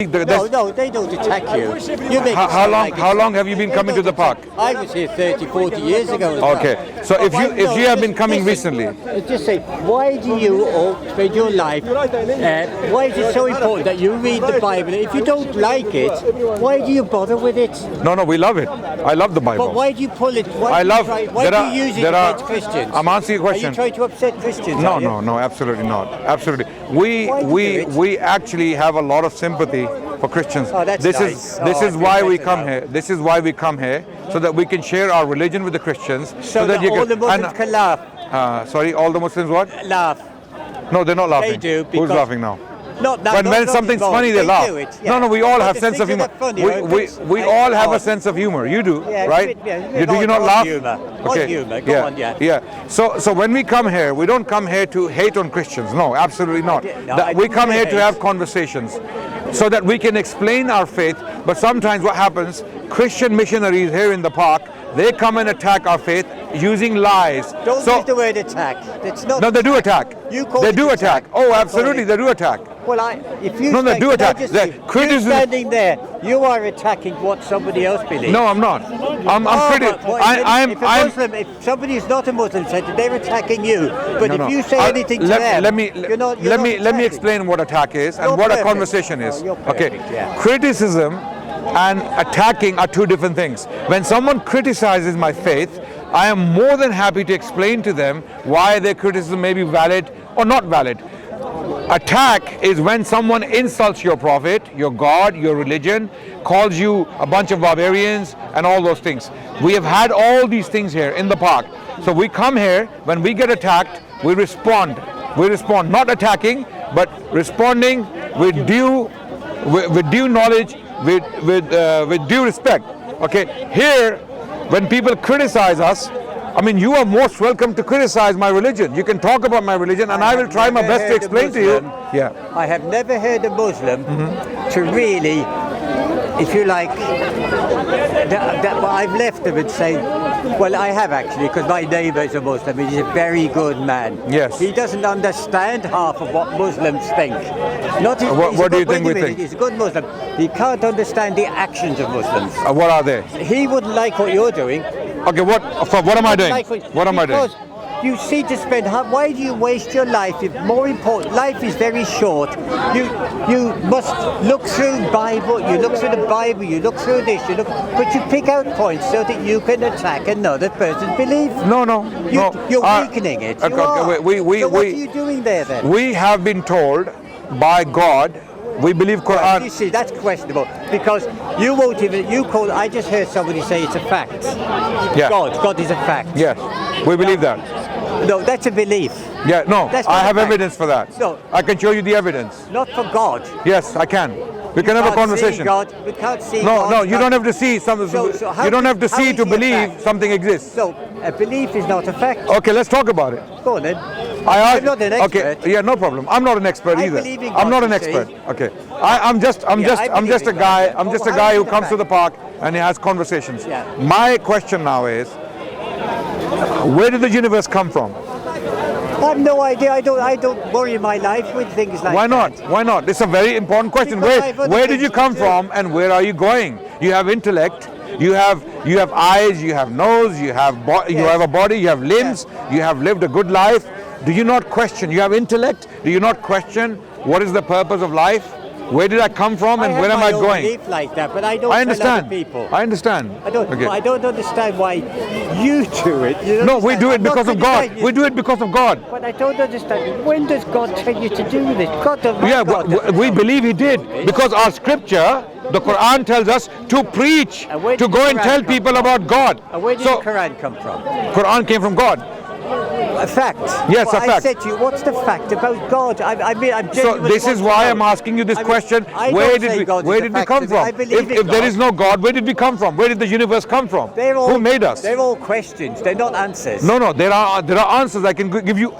No, they don't attack you. You make How long have you been coming to the park? I was here 30, 40 years ago. Okay, so if you have been coming recently, just say, why do you all spend your life? Why is it so important that you read the Bible? If you don't like it, why do you bother with it? No, we love it. I love the Bible. But why do you pull it? Why do you use it against Christians? I'm answering your question. Are you trying to upset Christians? No, absolutely not. Absolutely. We actually have a lot of sympathy for Christians. Oh, that's nice. This is why we come here. This is why we come here, so that we can share our religion with the Christians. So that all the Muslims can laugh. Sorry, all the Muslims what? Laugh. No, they're not laughing. They do. Who's laughing now? When something's funny, they laugh. No, we all have sense of humor. We all have a sense of humor. You do, right? Do you not laugh? Okay. Go on, yeah. So when we come here, we don't come here to hate on Christians. No, absolutely not. We come here to have conversations, so that we can explain our faith. But sometimes what happens, Christian missionaries here in the park, they come and attack our faith using lies. Don't use the word attack. It's not. No, they do attack. They do attack. Oh, absolutely, they do attack. Well, if you they do attack. You're standing there, you are attacking what somebody else believes. No, I'm not. If somebody is not a Muslim, they're attacking you. But if you say anything to them, let me explain what attack is and what a conversation is. Okay, criticism and attacking are two different things. When someone criticizes my faith, I am more than happy to explain to them why their criticism may be valid or not valid. Attack is when someone insults your prophet, your God, your religion, calls you a bunch of barbarians and all those things. We have had all these things here in the park. So we come here, when we get attacked, we respond. We respond, not attacking, but responding with due knowledge, with due respect. Okay, here, when people criticize us, I mean, you are most welcome to criticize my religion. You can talk about my religion, and I will try my best to explain to you. Yeah. I have never heard a Muslim to really, if you like, I've left them and say, well, I have actually, because my neighbour is a Muslim. He's a very good man. Yes. He doesn't understand half of what Muslims think. What do you think we think? He's a good Muslim. He can't understand the actions of Muslims. What are they? He wouldn't like what you're doing. Okay, what am I doing? What am I doing? Because you see to spend. Why do you waste your life? If more important, life is very short. You must look through Bible. You look through the Bible. You look through this. But you pick out points so that you can attack another person's belief. No. You're weakening it. So what are you doing there then? We have been told by God. We believe Quran. Well, you see, that's questionable because you won't even. I just heard somebody say it's a fact. Yeah. God is a fact. Yes, we believe that. No, that's a belief. Yeah, no, I have evidence for that. No, I can show you the evidence. Not for God. Yes, I can. We can have a conversation. We can't see God. No, you don't have to see something. You don't have to see to believe something exists. So a belief is not a fact. Okay, let's talk about it. Go on then. I'm not an expert. Okay, yeah, no problem. I'm not an expert either. I'm not an expert. Okay, I'm just a guy. I'm just a guy who comes to the park and he has conversations. Yeah. My question now is, where did the universe come from? I have no idea. I don't worry my life with things like that. Why not? It's a very important question. Where did you come from and where are you going? You have intellect. You have eyes. You have nose. You have a body. You have limbs. You have lived a good life. Do you not question? You have intellect. Do you not question what is the purpose of life? Where did I come from and where am I going? I believe like that, but I don't understand. tell other people. I understand. I don't understand why you do it. No, we do it because of God. We do it because of God. But I don't understand. When does God tell you to do this? We believe He did because our scripture, the Quran, tells us to preach, to go and tell people about God. And where did the Quran come from? Quran came from God. A fact. Yes, a fact. I said to you, what's the fact about God? So this is why I'm asking you this question. Where did we come from? If there is no God, where did we come from? Where did the universe come from? Who made us? They're all questions. They're not answers. No. There are answers. I can give you.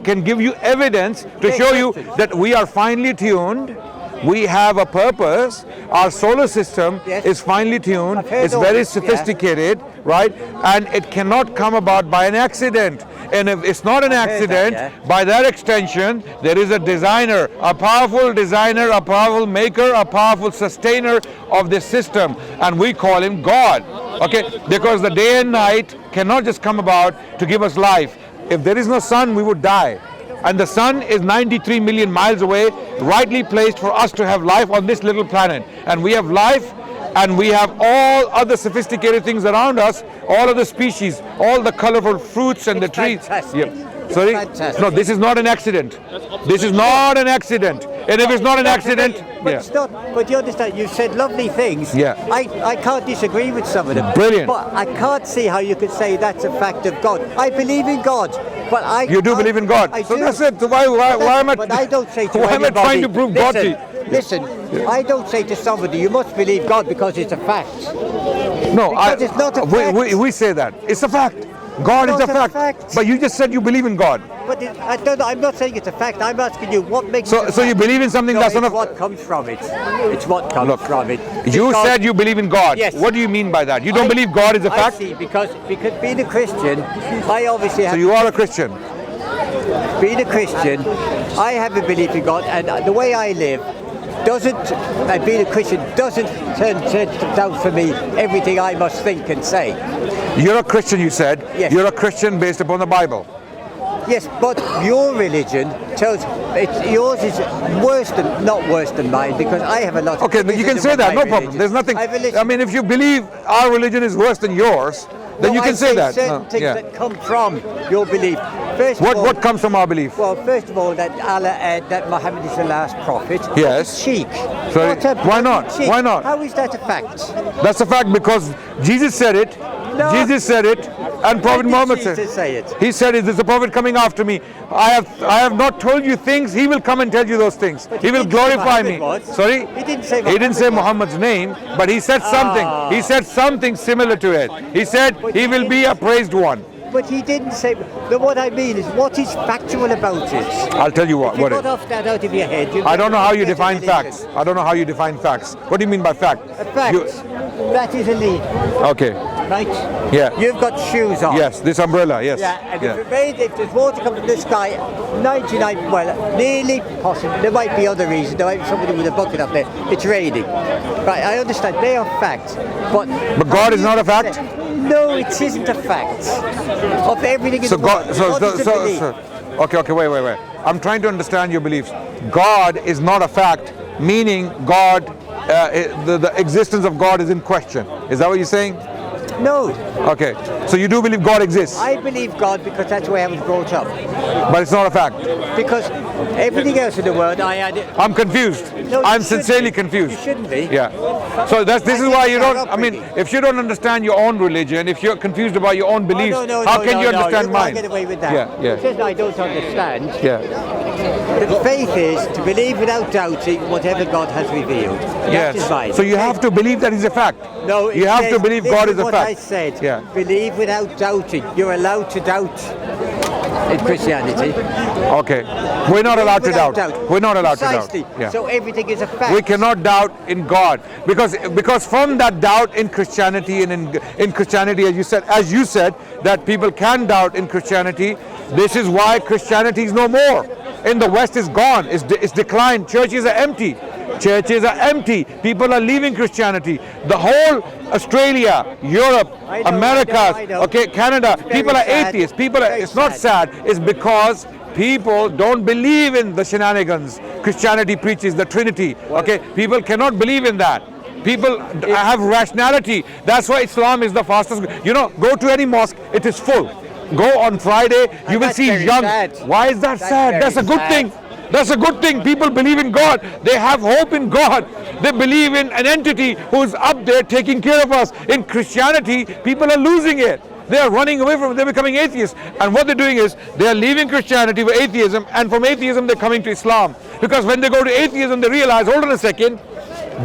Can give you evidence to show you that we are finely tuned. we have a purpose. Our solar system is finely tuned, it's very sophisticated, right? And it cannot come about by an accident. And if it's not an accident, by that extension, there is a designer, a powerful designer, a powerful maker, a powerful sustainer of this system, and we call him God. Okay, because the day and night cannot just come about to give us life. If there is no sun, we would die. And the sun is 93 million miles away, rightly placed for us to have life on this little planet. And we have life, and we have all other sophisticated things around us, all of the species, all the colorful fruits and the trees. Sorry? No, this is not an accident. This is not an accident. And if it's not an accident, but it's not. But you understand, you said lovely things. Yeah. I can't disagree with some of them. Brilliant. But I can't see how you could say that's a fact of God. I believe in God, but I. You do believe in God. So that's it. So why am I? But I don't say to why am I trying to prove God to you? Listen, I don't say to somebody, you must believe God because it's a fact. No, because it's not a fact. We say that. It's a fact. God is a fact. But you just said you believe in God. But I don't. I'm not saying it's a fact. I'm asking you what makes. So you believe in something that's not a. What comes from it? It's what comes from it. You said you believe in God. Yes. What do you mean by that? You don't believe God is a fact? I see. Because being a Christian, I obviously have. So you are a Christian. Being a Christian, I have a belief in God, and the way I live doesn't. Being a Christian doesn't turn down for me everything I must think and say. You're a Christian, you said. Yes. You're a Christian based upon the Bible. Yes, but your religion tells yours is not worse than mine, because I have a lot of. Okay, but you can say that, no problem. There's nothing. I mean, if you believe our religion is worse than yours, then you can say that. Certain things that come from your belief. First of all, what comes from our belief? Well, first of all, that that Muhammad is the last prophet. Yes. Cheek. Sorry. Why not? Cheek. Why not? How is that a fact? That's a fact because Jesus said it. No. Jesus said it, and Prophet Muhammad said Jesus say it? He said, "There's a prophet coming after me. I have not told you things. He will come and tell you those things. He will glorify me." Sorry? He didn't say. He didn't say Muhammad's name, but he said something. He said something similar to it. He said he will be a praised one. But he didn't say. What I mean is, what is factual about it? I'll tell you what. If you got off that out of your head. I don't know how you define facts. I don't know how you define facts. What do you mean by fact? A fact. That is a lead. Okay. Right? Yeah. You've got shoes on. Yes, this umbrella, yes. Yeah, and if there's water coming from the sky, 99, well, nearly possible. There might be other reasons. There might be somebody with a bucket up there. It's raining. Right, I understand. They are facts. But God is not a fact? No, it isn't a fact. Of everything in the world. Okay, wait. I'm trying to understand your beliefs. God is not a fact, meaning God, the existence of God is in question. Is that what you're saying? No. Okay, so you do believe God exists? I believe God because that's the way I was brought up. But it's not a fact? Because everything else in the world, I'm confused. No, I'm sincerely confused. You shouldn't be. Yeah. So this is why you don't, I mean, if you don't understand your own religion, if you're confused about your own beliefs, how can you understand mine? You can't get away with that. Yeah. It's just I don't understand. Yeah. The faith is to believe without doubting whatever God has revealed. That is mine. So you have to believe that is a fact. No, you have to believe God is a fact. I said, believe without doubting. You're allowed to doubt in Christianity. Okay. We're not allowed to doubt. We're not allowed to doubt. Yeah. So everything is a fact. We cannot doubt in God because from that doubt in Christianity and in Christianity, as you said, that people can doubt in Christianity. This is why Christianity is no more. In the West, is gone. It's declined. Churches are empty. Churches are empty. People are leaving Christianity. The whole Australia, Europe, America, okay, Canada, people are atheists. It's not sad. It's because people don't believe in the shenanigans Christianity preaches, the Trinity. Okay, people cannot believe in that. People have rationality. That's why Islam is the fastest. Go to any mosque, it is full. Go on Friday, you will see young. Why is that sad? That's a good thing. That's a good thing. People believe in God. They have hope in God. They believe in an entity who's up there taking care of us. In Christianity, people are losing it. They are running away from it. They're becoming atheists. And what they're doing is they are leaving Christianity for atheism, and from atheism they're coming to Islam. Because when they go to atheism, they realize, hold on a second,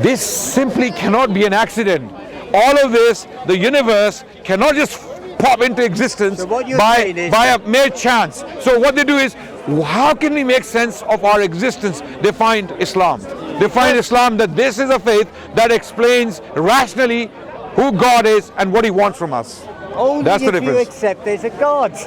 this simply cannot be an accident. All of this, the universe cannot just pop into existence by a mere chance. So what they do is, how can we make sense of our existence? They find Islam. define Islam that this is a faith that explains rationally who God is and what He wants from us. Only That's the if you difference. accept there's a God. Do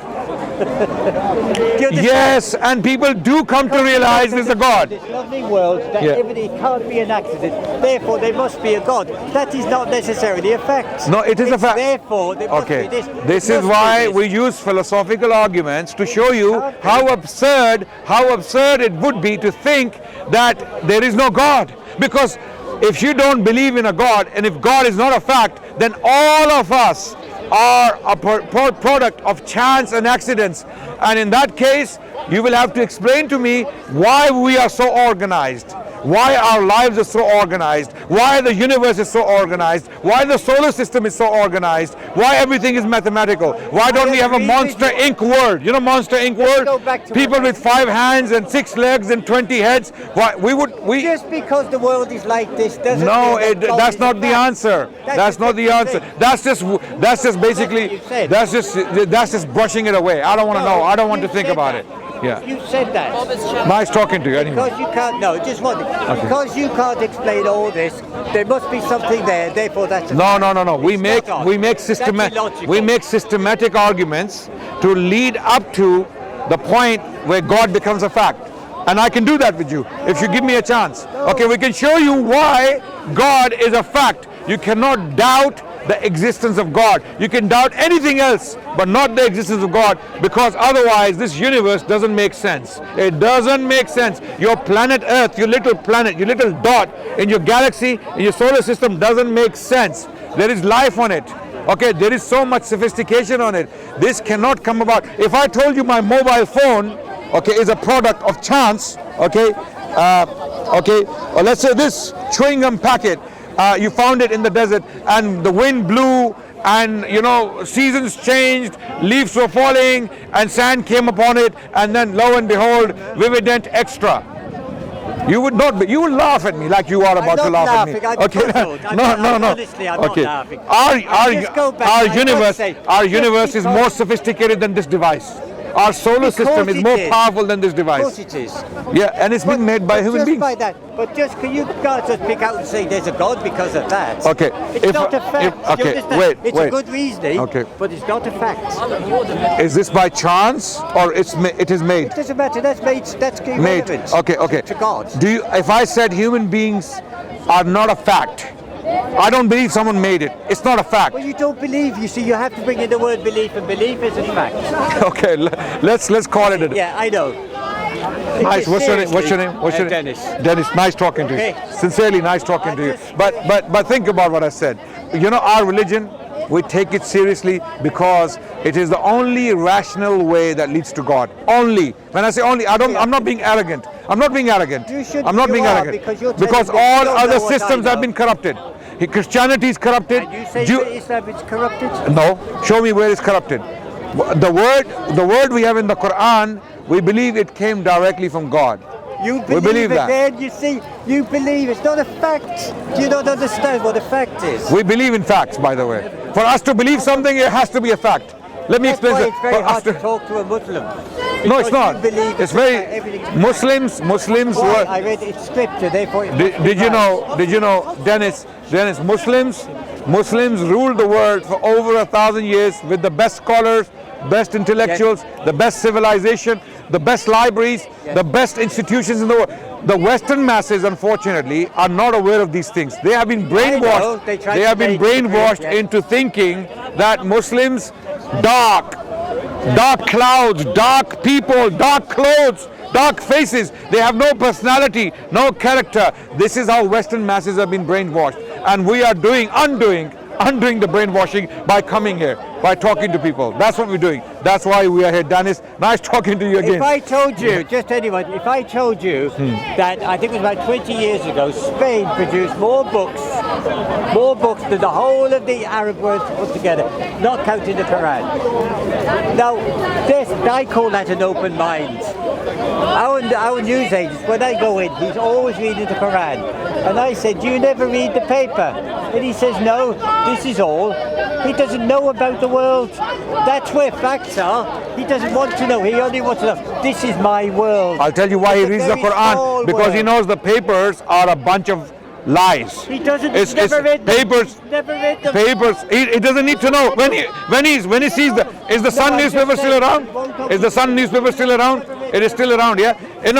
you understand? Yes, and people do come to realize there's a God. This lovely world that everything can't be an accident. Therefore, there must be a God. That is not necessarily a fact. No, it is a fact. Therefore, there must be this. This is why we use philosophical arguments to show you how absurd it would be to think that there is no God. Because if you don't believe in a God, and if God is not a fact, then all of us are a product of chance and accidents. And in that case, you will have to explain to me why we are so organized, why our lives are so organized, why the universe is so organized, why the solar system is so organized, why everything is mathematical. Why don't we have a Monster Inc. world? You know Monster Inc. world? People with 5 hands and 6 legs and 20 heads. Why just because the world is like this doesn't mean that's not the answer. That's not the answer. That's just basically that's just brushing it away. I don't want to know. I don't want to think about it. Yeah. You said that. Nice talking to you anyway. Because you can't, no, just one thing. Okay. Because you can't explain all this, there must be something there, therefore that's a No. We make systematic arguments to lead up to the point where God becomes a fact. And I can do that with you if you give me a chance. No. Okay, we can show you why God is a fact. You cannot doubt the existence of God. You can doubt anything else, but not the existence of God, because otherwise this universe doesn't make sense. It doesn't make sense. Your planet Earth, your little planet, your little dot in your galaxy, in your solar system doesn't make sense. There is life on it. Okay, there is so much sophistication on it. This cannot come about. If I told you my mobile phone, okay, is a product of chance, okay, or let's say this chewing gum packet, you found it in the desert and the wind blew and seasons changed, leaves were falling and sand came upon it, and then lo and behold, Vivident Extra. You would laugh at me like you are about to laugh at me. Okay, no. Honestly, I'm not laughing. Our universe is more sophisticated than this device. Our solar system is more powerful than this device. Of course it is. Yeah, and it's been made by human beings. By that. But you can't just pick out and say there's a God because of that. Okay. It's not a fact. Wait. It's a good reasoning, but it's not a fact. Is this by chance or it is made? It doesn't matter. That's irrelevant. Okay. To God. If I said human beings are not a fact, I don't believe someone made it. It's not a fact. Well, you don't believe. You see, you have to bring in the word belief, and belief is a fact. Okay, let's call it a. Yeah, I know. Nice. What's your name? Dennis. Dennis, nice talking to you. Sincerely, nice talking to you. But think about what I said. Our religion, we take it seriously because it is the only rational way that leads to God. Only. When I say only, I'm not being arrogant. I'm not being arrogant. Because all other systems have been corrupted. Christianity is corrupted. And you say Islam is corrupted? No. Show me where it's corrupted. The word we have in the Quran, we believe it came directly from God. We believe that. Then you see, you believe it's not a fact. You don't understand what a fact is. We believe in facts, by the way. For us to believe something, it has to be a fact. Let me explain. It's very hard to talk to a Muslim. No, it's not. It's very Muslims. Why? I read it's scripture. Therefore, did you know, Dennis? Muslims ruled the world for over 1,000 years with the best scholars, best intellectuals, the best civilization, the best libraries, the best institutions in the world. The Western masses, unfortunately, are not aware of these things. They have been brainwashed. They have been brainwashed into thinking that Muslims, dark clouds, dark people, dark clothes, dark faces. They have no personality, no character. This is how Western masses have been brainwashed, and we are undoing the brainwashing by coming here, by talking to people. That's what we're doing. That's why we are here. Dennis, nice talking to you again. If I told you, that I think it was about 20 years ago, Spain produced more books than the whole of the Arab world put together, not counting the Quran. Now, I call that an open mind. Our news agents, when I go in, he's always reading the Quran. And I said, do you never read the paper? And he says, no, this is all. He doesn't know about the world. That's where facts are. He doesn't want to know. He only wants to know, this is my world. I'll tell you why he It's a reads the very Quran. small Because he world. knows the papers are a bunch of lies. He doesn't. It's Never read them. papers. Never read them. Papers. He doesn't need to know when he sees is the Sun I just newspaper still said- around? Is the Sun newspaper still around? It is still around, yeah.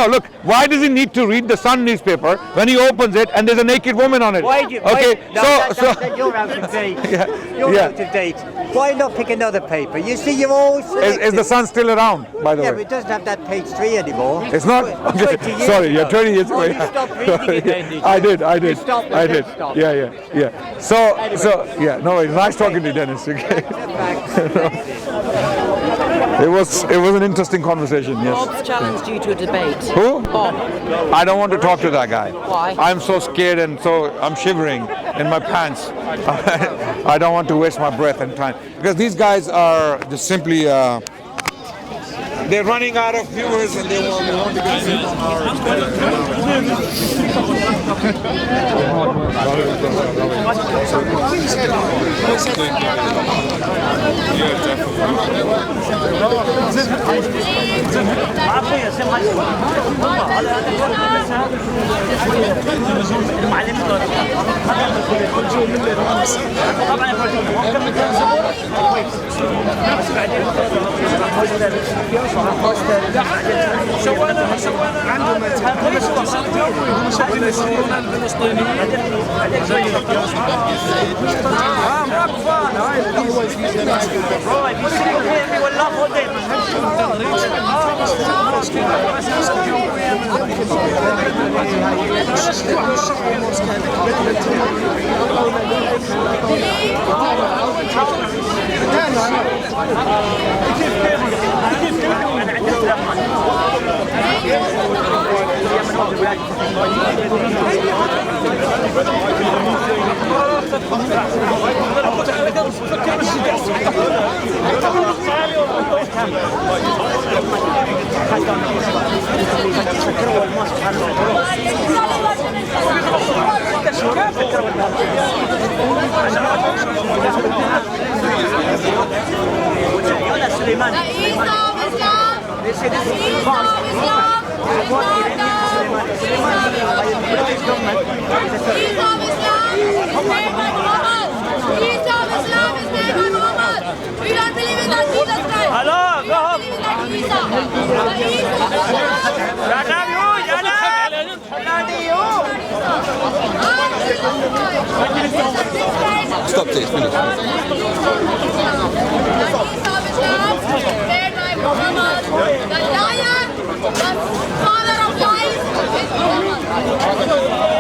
Look. Why does he need to read the Sun newspaper when he opens it and there's a naked woman on it? Why do you, Okay. you're out of date. You're Yeah. out of date. Why not pick another paper? You see, you're always Is the Sun still around? By the Yeah, way. but it doesn't have that page 3 anymore. It's not. Okay. 20 years Sorry, ago. you're 20 years Oh, away. you stopped reading it then, did you? I did. You stopped and I then did. stopped. Yeah. So yeah. No, it's nice talking to you, Dennis. Okay. It was an interesting conversation. Yes. Bob's challenged you to a debate. Who? Bob. I don't want to talk to that guy. Why? I'm so scared and so I'm shivering in my pants. I don't want to waste my breath and time because these guys are just simply. They're running out of viewers and they want to get in on Stop this, finish. The liar, the father of lies, is Muhammad.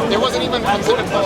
There wasn't even considered for